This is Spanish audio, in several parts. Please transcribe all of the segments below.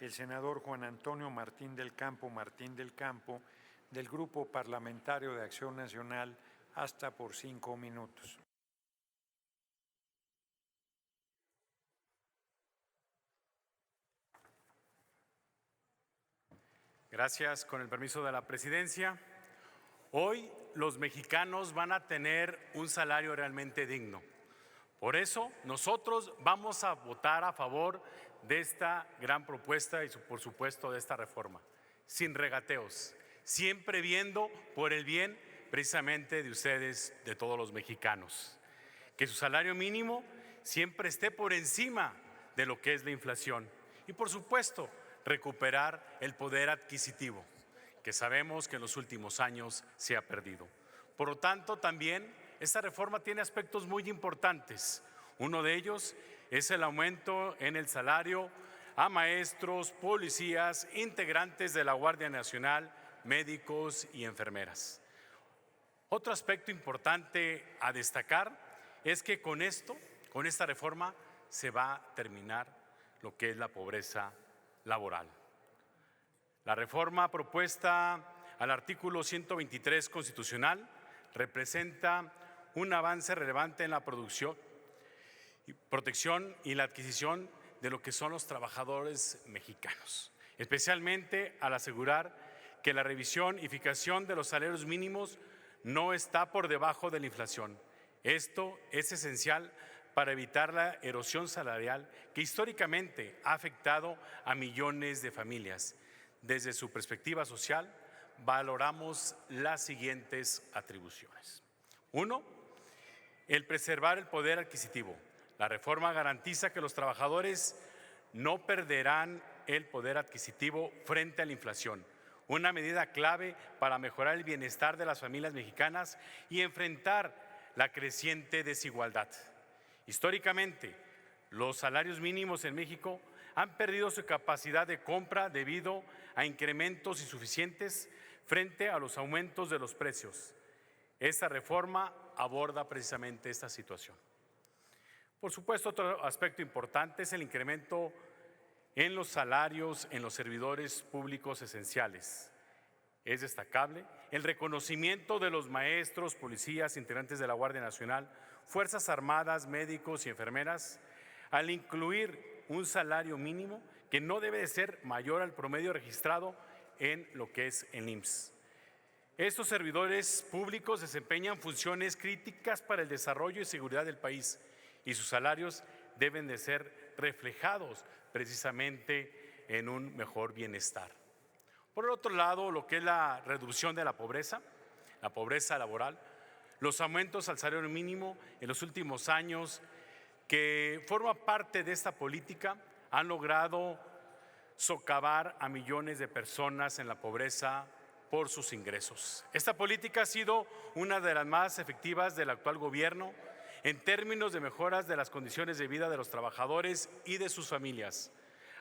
el senador Juan Antonio Martín del Campo, del Grupo Parlamentario de Acción Nacional, hasta por 5 minutos. Gracias, con el permiso de la presidencia. Hoy los mexicanos van a tener un salario realmente digno. Por eso nosotros vamos a votar a favor de esta gran propuesta y por supuesto de esta reforma, sin regateos, siempre viendo por el bien precisamente de ustedes, de todos los mexicanos. Que su salario mínimo siempre esté por encima de lo que es la inflación y por supuesto recuperar el poder adquisitivo, que sabemos que en los últimos años se ha perdido. Por lo tanto, también esta reforma tiene aspectos muy importantes. Uno de ellos es el aumento en el salario a maestros, policías, integrantes de la Guardia Nacional, médicos y enfermeras. Otro aspecto importante a destacar es que con esta reforma, se va a terminar lo que es la pobreza laboral. La reforma propuesta al artículo 123 constitucional representa un avance relevante en la producción, protección y la adquisición de lo que son los trabajadores mexicanos, especialmente al asegurar que la revisión y fijación de los salarios mínimos no está por debajo de la inflación. Esto es esencial para evitar la erosión salarial que históricamente ha afectado a millones de familias. Desde su perspectiva social, valoramos las siguientes atribuciones. 1. El preservar el poder adquisitivo. La reforma garantiza que los trabajadores no perderán el poder adquisitivo frente a la inflación, una medida clave para mejorar el bienestar de las familias mexicanas y enfrentar la creciente desigualdad. Históricamente, los salarios mínimos en México han perdido su capacidad de compra debido a incrementos insuficientes frente a los aumentos de los precios. Esta reforma aborda precisamente esta situación. Por supuesto, otro aspecto importante es el incremento en los salarios en los servidores públicos esenciales. Es destacable el reconocimiento de los maestros, policías, integrantes de la Guardia Nacional, Fuerzas Armadas, médicos y enfermeras, al incluir un salario mínimo que no debe de ser mayor al promedio registrado en lo que es el IMSS. Estos servidores públicos desempeñan funciones críticas para el desarrollo y seguridad del país y sus salarios deben de ser reflejados precisamente en un mejor bienestar. Por el otro lado, lo que es la reducción de la pobreza laboral, los aumentos al salario mínimo en los últimos años que forma parte de esta política han logrado socavar a millones de personas en la pobreza por sus ingresos. Esta política ha sido una de las más efectivas del actual gobierno en términos de mejoras de las condiciones de vida de los trabajadores y de sus familias,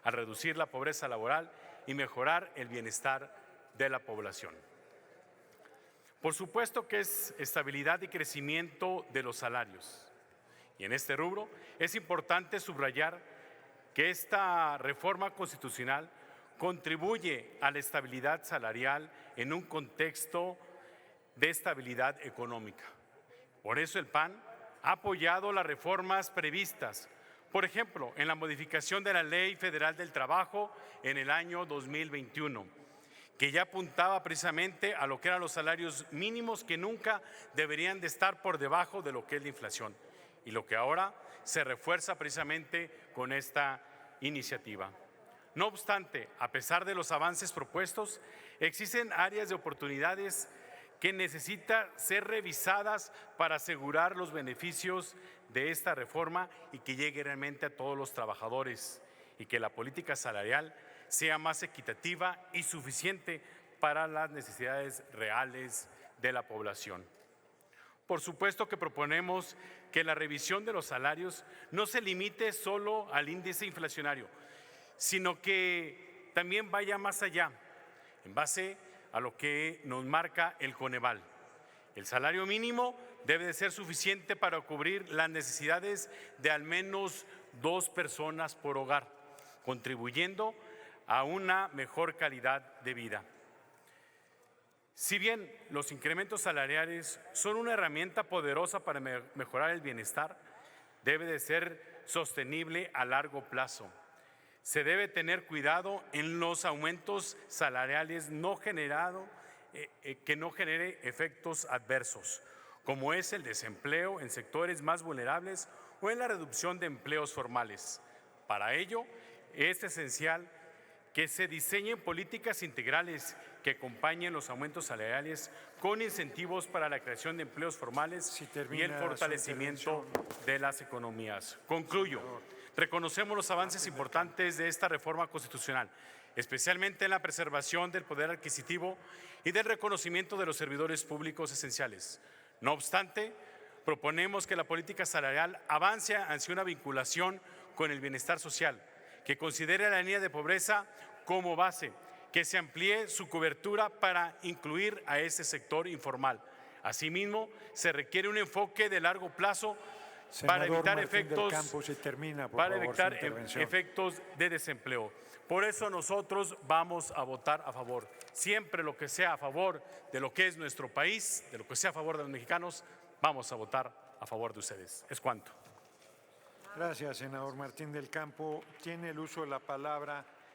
al reducir la pobreza laboral y mejorar el bienestar de la población. Por supuesto que es estabilidad y crecimiento de los salarios. Y en este rubro es importante subrayar que esta reforma constitucional contribuye a la estabilidad salarial en un contexto de estabilidad económica. Por eso el PAN ha apoyado las reformas previstas, por ejemplo, en la modificación de la Ley Federal del Trabajo en el año 2021, que ya apuntaba precisamente a lo que eran los salarios mínimos que nunca deberían de estar por debajo de lo que es la inflación y lo que ahora se refuerza precisamente con esta iniciativa. No obstante, a pesar de los avances propuestos, existen áreas de oportunidades que necesitan ser revisadas para asegurar los beneficios de esta reforma y que llegue realmente a todos los trabajadores y que la política salarial sea más equitativa y suficiente para las necesidades reales de la población. Por supuesto que proponemos que la revisión de los salarios no se limite solo al índice inflacionario, sino que también vaya más allá, en base a lo que nos marca el Coneval. El salario mínimo debe de ser suficiente para cubrir las necesidades de al menos 2 personas por hogar, contribuyendo a una mejor calidad de vida. Si bien los incrementos salariales son una herramienta poderosa para mejorar el bienestar, debe de ser sostenible a largo plazo. Se debe tener cuidado en los aumentos salariales que no genere efectos adversos, como es el desempleo en sectores más vulnerables o en la reducción de empleos formales. Para ello, es esencial que se diseñen políticas integrales que acompañen los aumentos salariales con incentivos para la creación de empleos formales y el fortalecimiento de las economías. Concluyo. Reconocemos los avances importantes de esta reforma constitucional, especialmente en la preservación del poder adquisitivo y del reconocimiento de los servidores públicos esenciales. No obstante, proponemos que la política salarial avance hacia una vinculación con el bienestar social, que considere la línea de pobreza como base, que se amplíe su cobertura para incluir a este sector informal. Asimismo, se requiere un enfoque de largo plazo para evitar efectos de desempleo. Por eso nosotros vamos a votar a favor. Siempre lo que sea a favor de lo que es nuestro país, de lo que sea a favor de los mexicanos, vamos a votar a favor de ustedes. Es cuanto. Gracias, senador Martín del Campo. Tiene el uso de la palabra